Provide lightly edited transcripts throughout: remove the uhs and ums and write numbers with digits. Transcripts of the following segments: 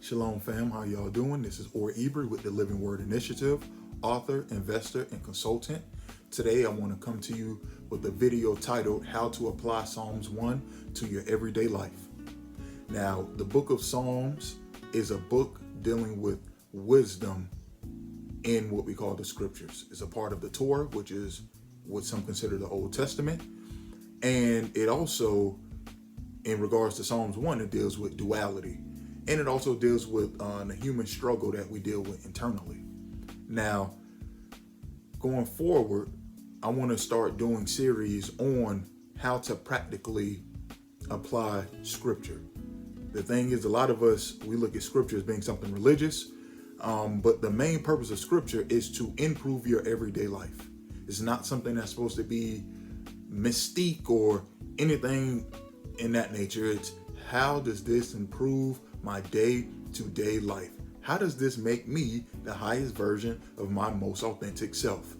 Shalom fam, how y'all doing? This is Or Eber with the Living Word Initiative, author, investor, and consultant. Today I want to come to you with a video titled How to Apply Psalms 1 to Your Everyday Life. Now, the book of Psalms is a book dealing with wisdom in what we call the scriptures. It's a part of the Torah, which is what some consider the Old Testament. And it also, in regards to Psalms 1, it deals with duality. And it also deals with the human struggle that we deal with internally. Now, going forward, I want to start doing series on how to practically apply scripture. The thing is, a lot of us, we look at scripture as being something religious, but the main purpose of scripture is to improve your everyday life. It's not something that's supposed to be mystique or anything in that nature. It's how does this improve my day-to-day life? How does this make me the highest version of my most authentic self?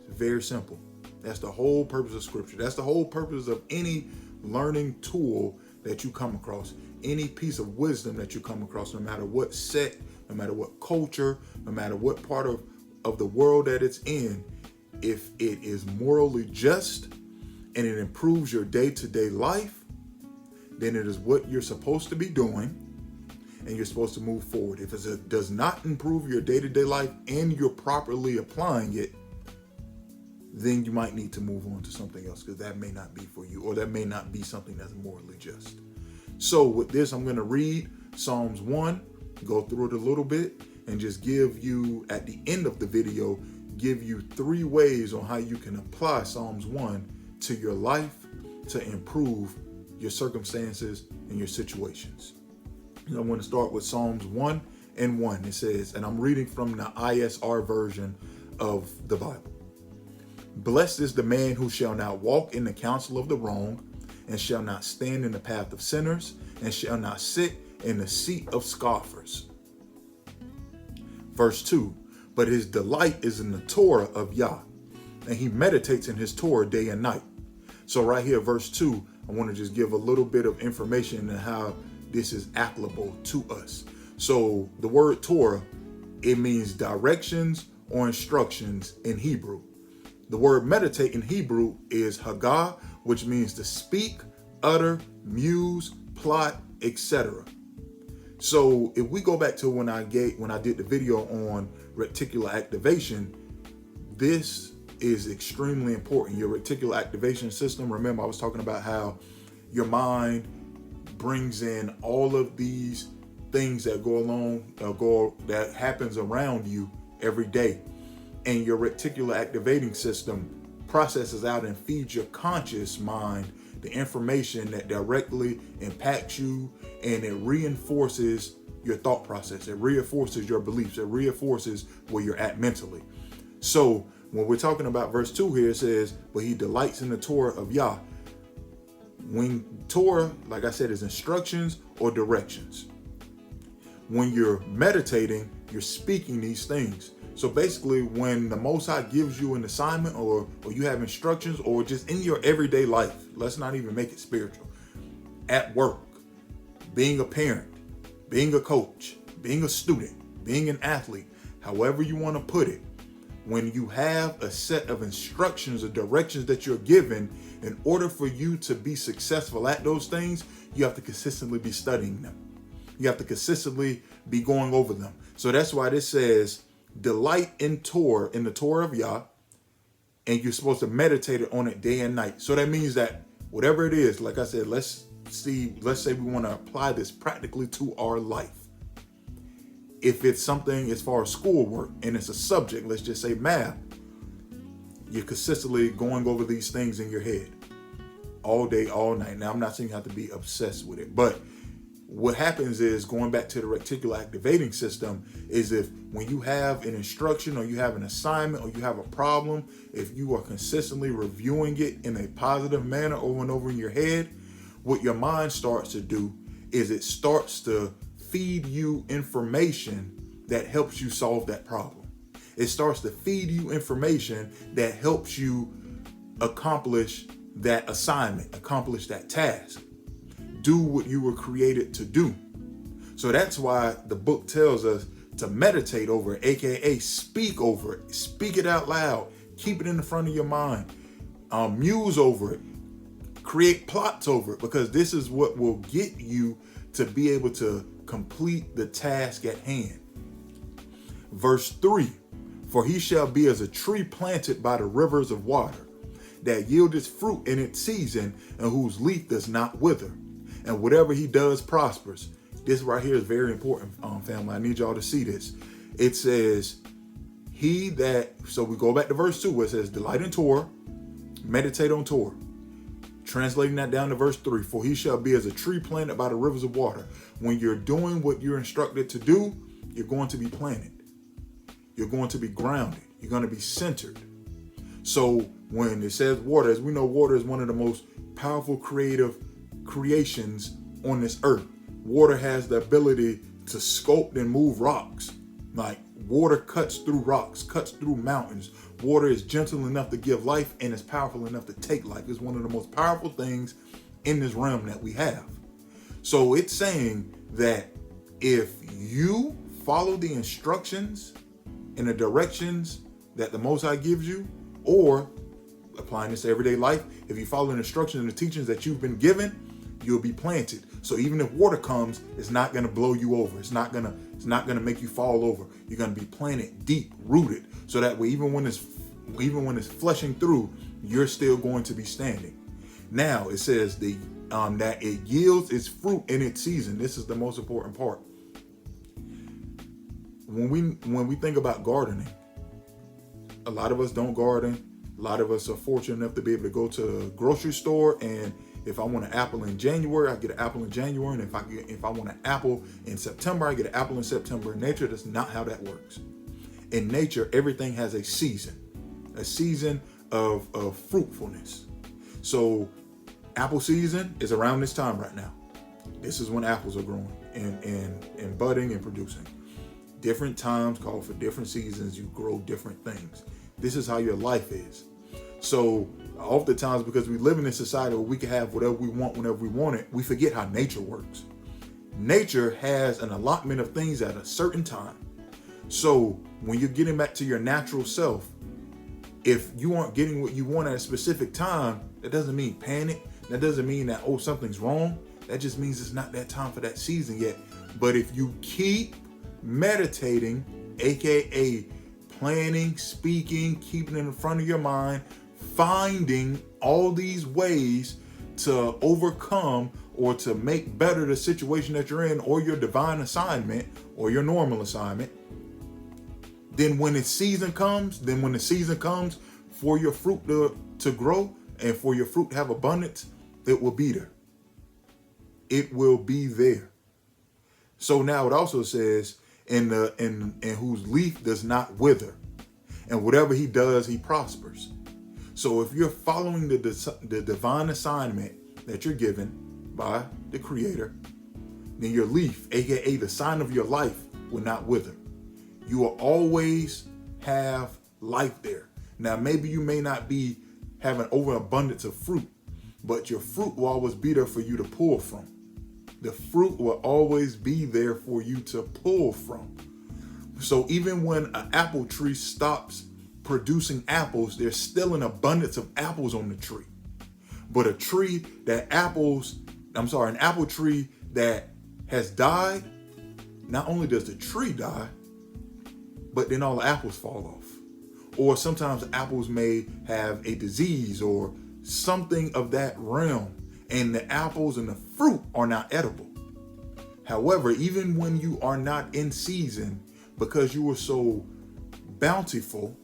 It's very simple. That's the whole purpose of scripture. That's the whole purpose of any learning tool that you come across, any piece of wisdom that you come across, no matter what sect, no matter what culture, no matter what part of the world that it's in. If it is morally just and it improves your day-to-day life, then it is what you're supposed to be doing, and you're supposed to move forward. If it does not improve your day-to-day life and you're properly applying it, then you might need to move on to something else, because that may not be for you, or that may not be something that's morally just. So with this, I'm going to read Psalms 1, go through it a little bit, and just give you, at the end of the video, give you 3 ways on how you can apply Psalms 1 to your life to improve your circumstances and your situations. I want to start with Psalms 1 and 1. It says, and I'm reading from the ISR version of the Bible. Blessed is the man who shall not walk in the counsel of the wrong, and shall not stand in the path of sinners, and shall not sit in the seat of scoffers. Verse 2, but his delight is in the Torah of Yah, and he meditates in his Torah day and night. So right here, verse 2, I want to just give a little bit of information on how this is applicable to us. So the word Torah, it means directions or instructions in Hebrew. The word meditate in Hebrew is hagah, which means to speak, utter, muse, plot, etc. So if we go back to when I did the video on reticular activation, this is extremely important. Your reticular activation system, remember I was talking about how your mind brings in all of these things that that happens around you every day. And your reticular activating system processes out and feeds your conscious mind the information that directly impacts you, and it reinforces your thought process. It reinforces your beliefs. It reinforces where you're at mentally. So when we're talking about verse 2 here, it says, but he delights in the Torah of Yah. When Torah, like I said, is instructions or directions. When you're meditating, you're speaking these things. So basically, when the Most High gives you an assignment, or you have instructions, or just in your everyday life, let's not even make it spiritual, at work, being a parent, being a coach, being a student, being an athlete, however you want to put it, when you have a set of instructions or directions that you're given, in order for you to be successful at those things, you have to consistently be studying them. You have to consistently be going over them. So that's why this says, delight in Torah, in the Torah of Yah, and you're supposed to meditate on it day and night. So that means that whatever it is, like I said, let's say we want to apply this practically to our life. If it's something as far as schoolwork and it's a subject, let's just say math, you're consistently going over these things in your head all day, all night. Now, I'm not saying you have to be obsessed with it, but what happens is, going back to the reticular activating system, is if when you have an instruction or you have an assignment or you have a problem, if you are consistently reviewing it in a positive manner over and over in your head, what your mind starts to do is it starts to feed you information that helps you solve that problem. It starts to feed you information that helps you accomplish that assignment, accomplish that task, do what you were created to do. So that's why the book tells us to meditate over it, aka speak over it, speak it out loud, keep it in the front of your mind, muse over it, create plots over it, because this is what will get you to be able to complete the task at hand. Verse 3, for he shall be as a tree planted by the rivers of water, that yieldeth fruit in its season, and whose leaf does not wither, and whatever he does prospers. This right here is very important, family. I need y'all to see this. It says, so we go back to verse 2, where it says, delight in Torah, meditate on Torah. Translating that down to verse 3, for he shall be as a tree planted by the rivers of water. When you're doing what you're instructed to do, you're going to be planted. You're going to be grounded. You're going to be centered. So when it says water, as we know, water is one of the most powerful creative creations on this earth. Water has the ability to sculpt and move rocks. Like water cuts through rocks, cuts through mountains. Water is gentle enough to give life and is powerful enough to take life. It's one of the most powerful things in this realm that we have. So it's saying that if you follow the instructions and the directions that the Most High gives you, or applying this to everyday life, if you follow the instructions and the teachings that you've been given, you'll be planted. So even if water comes, it's not going to blow you over. It's not going to make you fall over. You're going to be planted deep, rooted, so that way even when it's flushing through, you're still going to be standing. Now it says that it yields its fruit in its season. This is the most important part. When we think about gardening, a lot of us don't garden. A lot of us are fortunate enough to be able to go to the grocery store, and if I want an apple in January, I get an apple in January. And if I want an apple in September, I get an apple in September. In nature, that's not how that works. In nature, everything has a season of fruitfulness. So apple season is around this time right now. This is when apples are growing and budding and producing. Different times call for different seasons. You grow different things. This is how your life is. So oftentimes, because we live in a society where we can have whatever we want whenever we want it, we forget how nature works. Nature has an allotment of things at a certain time. So when you're getting back to your natural self, if you aren't getting what you want at a specific time, that doesn't mean panic. That doesn't mean that, oh, something's wrong. That just means it's not that time for that season yet. But if you keep meditating, aka planning, speaking, keeping it in front of your mind, finding all these ways to overcome or to make better the situation that you're in, or your divine assignment or your normal assignment, then when the season comes for your fruit to grow and for your fruit to have abundance, it will be there. It will be there. So now it also says, in whose leaf does not wither, and whatever he does, he prospers. So if you're following the divine assignment that you're given by the Creator, then your leaf, aka the sign of your life, will not wither. You will always have life there. Now, maybe you may not be having overabundance of fruit, but your fruit will always be there for you to pull from. The fruit will always be there for you to pull from. So even when an apple tree stops producing apples, there's still an abundance of apples on the tree. But an apple tree that has died, not only does the tree die, but then all the apples fall off. Or sometimes apples may have a disease or something of that realm, and the apples and the fruit are not edible. However, even when you are not in season, because you were so bountiful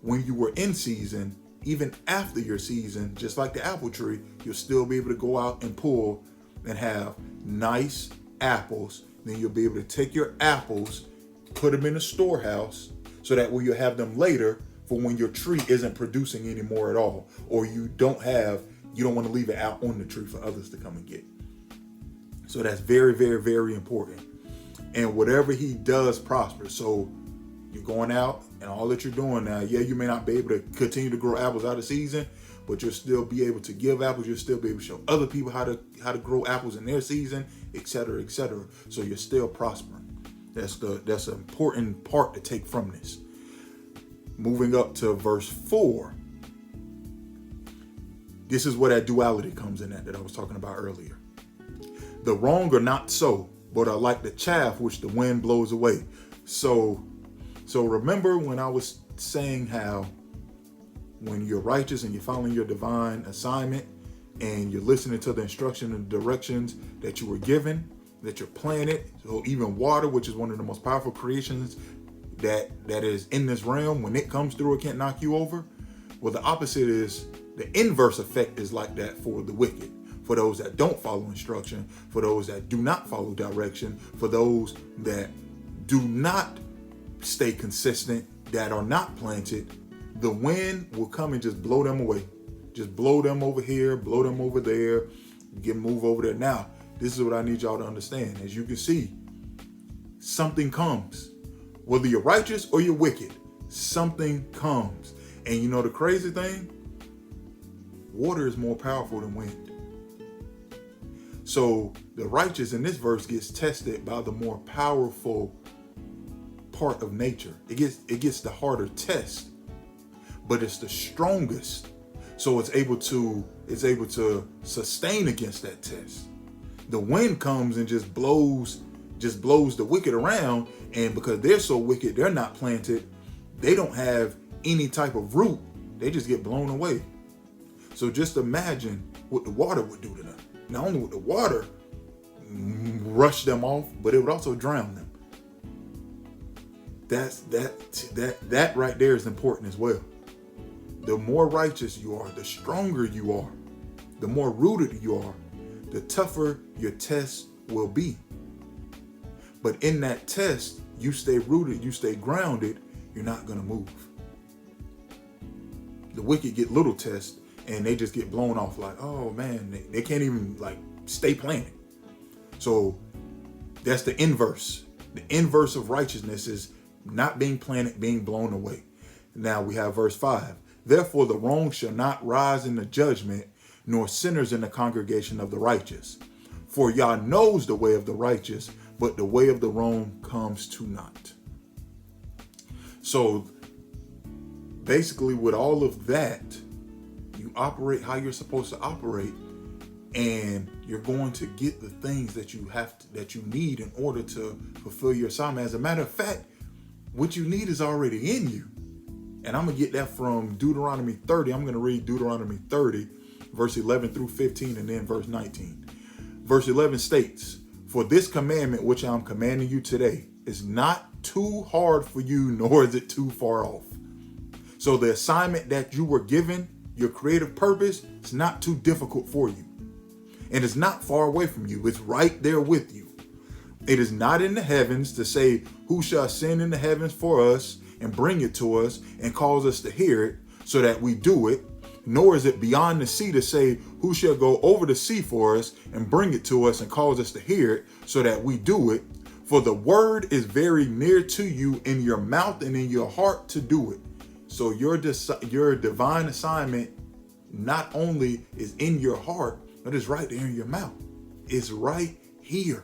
when you were in season, even after your season, just like the apple tree, you'll still be able to go out and pull and have nice apples. Then you'll be able to take your apples, put them in a storehouse, so that way you'll have them later for when your tree isn't producing anymore at all, or you don't want to leave it out on the tree for others to come and get. So that's very, very, very important. And whatever he does prospers. So you're going out and all that you're doing now, yeah, you may not be able to continue to grow apples out of season, but you'll still be able to give apples. You'll still be able to show other people how to grow apples in their season, etc., etc. So you're still prospering. That's an important part to take from this. Moving up to verse 4. This is where that duality comes in that I was talking about earlier. The wrong are not so, but are like the chaff which the wind blows away. So remember when I was saying how when you're righteous and you're following your divine assignment and you're listening to the instruction and directions that you were given, that you're planted, so even water, which is one of the most powerful creations that is in this realm, when it comes through, it can't knock you over. Well, the opposite is, the inverse effect is like that for the wicked. For those that don't follow instruction, for those that do not follow direction, for those that do not stay consistent, that are not planted, the wind will come and just blow them away. Just blow them over here, blow them over there, move over there. Now, this is what I need y'all to understand. As you can see, something comes. Whether you're righteous or you're wicked, something comes. And you know the crazy thing? Water is more powerful than wind. So the righteous in this verse gets tested by the more powerful part of nature. It gets the harder test, but it's the strongest. So it's able to sustain against that test. The wind comes and just blows the wicked around, and because they're so wicked, they're not planted, they don't have any type of root, they just get blown away. So just imagine what the water would do to them. Not only would the water rush them off, but it would also drown them. That right there is important as well. The more righteous you are, the stronger you are, the more rooted you are, the tougher your test will be. But in that test, you stay rooted, you stay grounded, you're not going to move. The wicked get little tests and they just get blown off like, oh man, they can't even like stay planted. So that's the inverse. The inverse of righteousness is not being planted, being blown away. Now we have verse 5. Therefore the wrong shall not rise in the judgment, nor sinners in the congregation of the righteous. For Yah knows the way of the righteous, but the way of the wrong comes to naught. So basically with all of that, you operate how you're supposed to operate, and you're going to get the things that you need in order to fulfill your assignment. As a matter of fact, what you need is already in you. And I'm going to get that from Deuteronomy 30. I'm going to read Deuteronomy 30, verse 11 through 15, and then verse 19. Verse 11 states, for this commandment which I'm commanding you today is not too hard for you, nor is it too far off. So the assignment that you were given, your creative purpose, is not too difficult for you. And it's not far away from you. It's right there with you. It is not in the heavens to say, who shall ascend in the heavens for us and bring it to us and cause us to hear it so that we do it. Nor is it beyond the sea to say, who shall go over the sea for us and bring it to us and cause us to hear it so that we do it. For the word is very near to you, in your mouth and in your heart to do it. So your divine assignment not only is in your heart, but it's right there in your mouth. It's right here.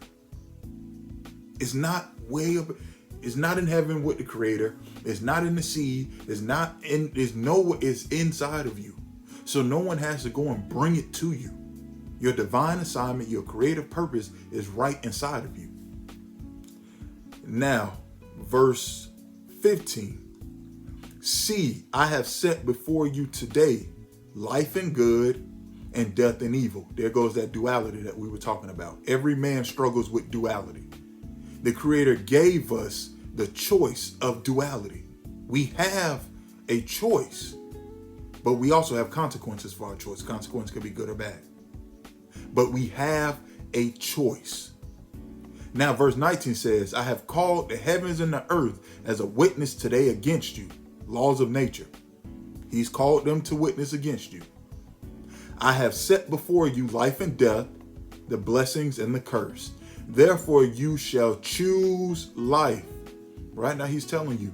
It's not way up. It's not in heaven with the Creator. It's not in the sea. It's inside of you. So no one has to go and bring it to you. Your divine assignment, your creative purpose is right inside of you. Now, verse 15. See, I have set before you today life and good and death and evil. There goes that duality that we were talking about. Every man struggles with duality. The Creator gave us the choice of duality. We have a choice, but we also have consequences for our choice. Consequence could be good or bad, but we have a choice. Now, verse 19 says, I have called the heavens and the earth as a witness today against you. Laws of nature. He's called them to witness against you. I have set before you life and death, the blessings and the curse. Therefore you shall choose life. Right now he's telling you,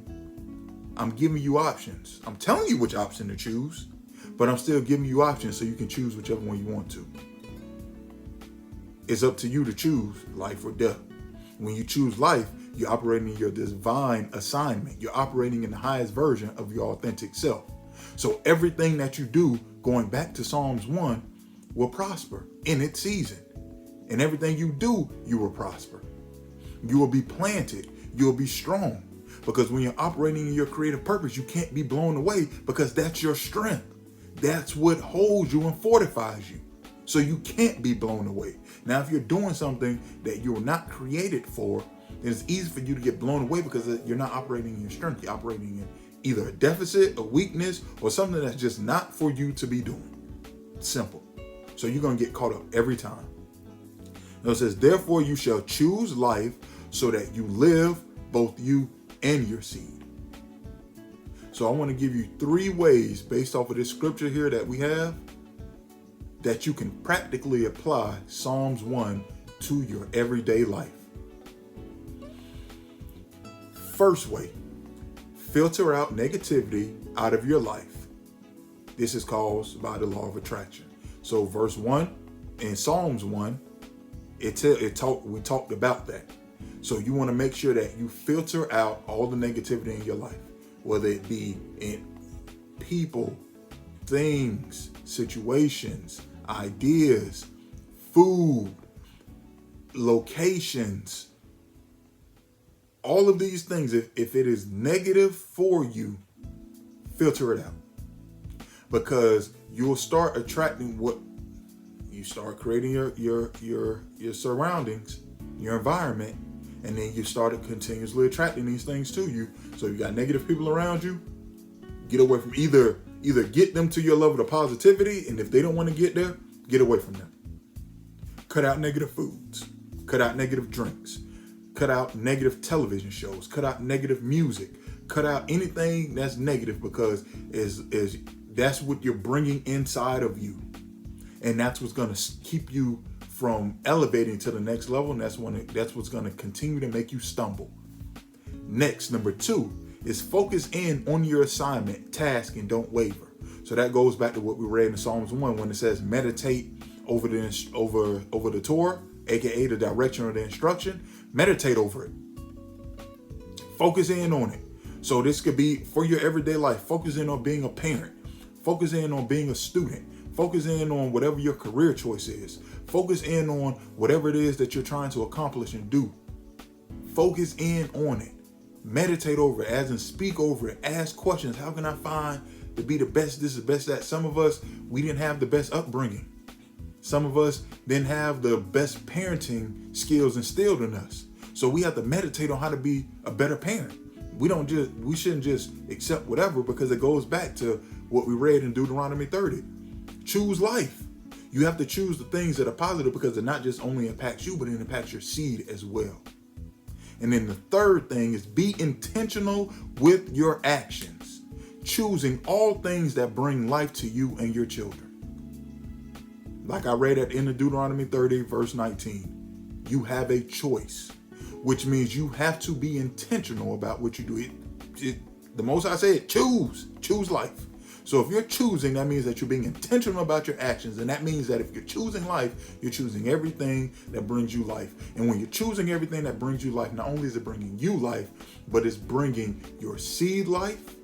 I'm giving you options. I'm telling you which option to choose. But I'm still giving you options so you can choose whichever one you want to. It's up to you to choose life or death. When you choose life, you're operating in your divine assignment. You're operating in the highest version of your authentic self. So everything that you do, going back to Psalms 1, will prosper in its season. And everything you do, you will prosper. You will be planted. You will be strong. Because when you're operating in your creative purpose, you can't be blown away because that's your strength. That's what holds you and fortifies you. So you can't be blown away. Now, if you're doing something that you're not created for, then it's easy for you to get blown away because you're not operating in your strength. You're operating in either a deficit, a weakness, or something that's just not for you to be doing. Simple. So you're going to get caught up every time. Now it says, therefore you shall choose life so that you live, both you and your seed. So I want to give you 3 ways based off of this scripture here that we have that you can practically apply Psalms 1 to your everyday life. First way, filter out negativity out of your life. This is caused by the law of attraction. So verse 1 in Psalms 1, we talked about that. So you want to make sure that you filter out all the negativity in your life, whether it be in people, things, situations, ideas, food, locations, all of these things. If it is negative for you, filter it out, because you'll start attracting what you start creating your surroundings, your environment, and then you started continuously attracting these things to you. So you got negative people around you, get away from either get them to your level of positivity, and if they don't want to get there, get away from them. Cut out negative foods, cut out negative drinks, cut out negative television shows, cut out negative music, cut out anything that's negative, because that's what you're bringing inside of you. And that's what's going to keep you from elevating to the next level. And that's what's going to continue to make you stumble. Next, number 2 is focus in on your assignment, task, and don't waver. So that goes back to what we read in Psalms 1 when it says meditate over the Torah, aka the direction or the instruction. Meditate over it. Focus in on it. So this could be for your everyday life. Focus in on being a parent. Focus in on being a student. Focus in on whatever your career choice is. Focus in on whatever it is that you're trying to accomplish and do. Focus in on it. Meditate over it, as in speak over it. Ask questions. How can I find to be the best this, the best that? Some of us, we didn't have the best upbringing. Some of us didn't have the best parenting skills instilled in us. So we have to meditate on how to be a better parent. We shouldn't just accept whatever, because it goes back to what we read in Deuteronomy 30. Choose life. You have to choose the things that are positive, because it not just only impacts you, but it impacts your seed as well. And then the third thing is be intentional with your actions, choosing all things that bring life to you and your children. Like I read at the end of Deuteronomy 30, verse 19, you have a choice, which means you have to be intentional about what you do. The most I say, choose life. So if you're choosing, that means that you're being intentional about your actions. And that means that if you're choosing life, you're choosing everything that brings you life. And when you're choosing everything that brings you life, not only is it bringing you life, but it's bringing your seed life,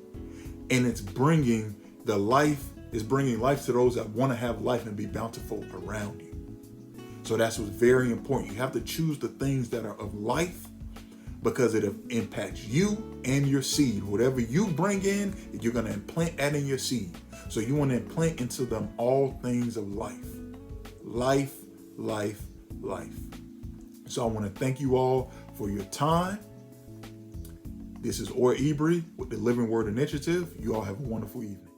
and it's bringing life to those that want to have life and be bountiful around you. So that's what's very important. You have to choose the things that are of life, because it impacts you and your seed. Whatever you bring in, you're going to implant that in your seed. So you want to implant into them all things of life. Life, life, life. So I want to thank you all for your time. This is Or Ibri with the Living Word Initiative. You all have a wonderful evening.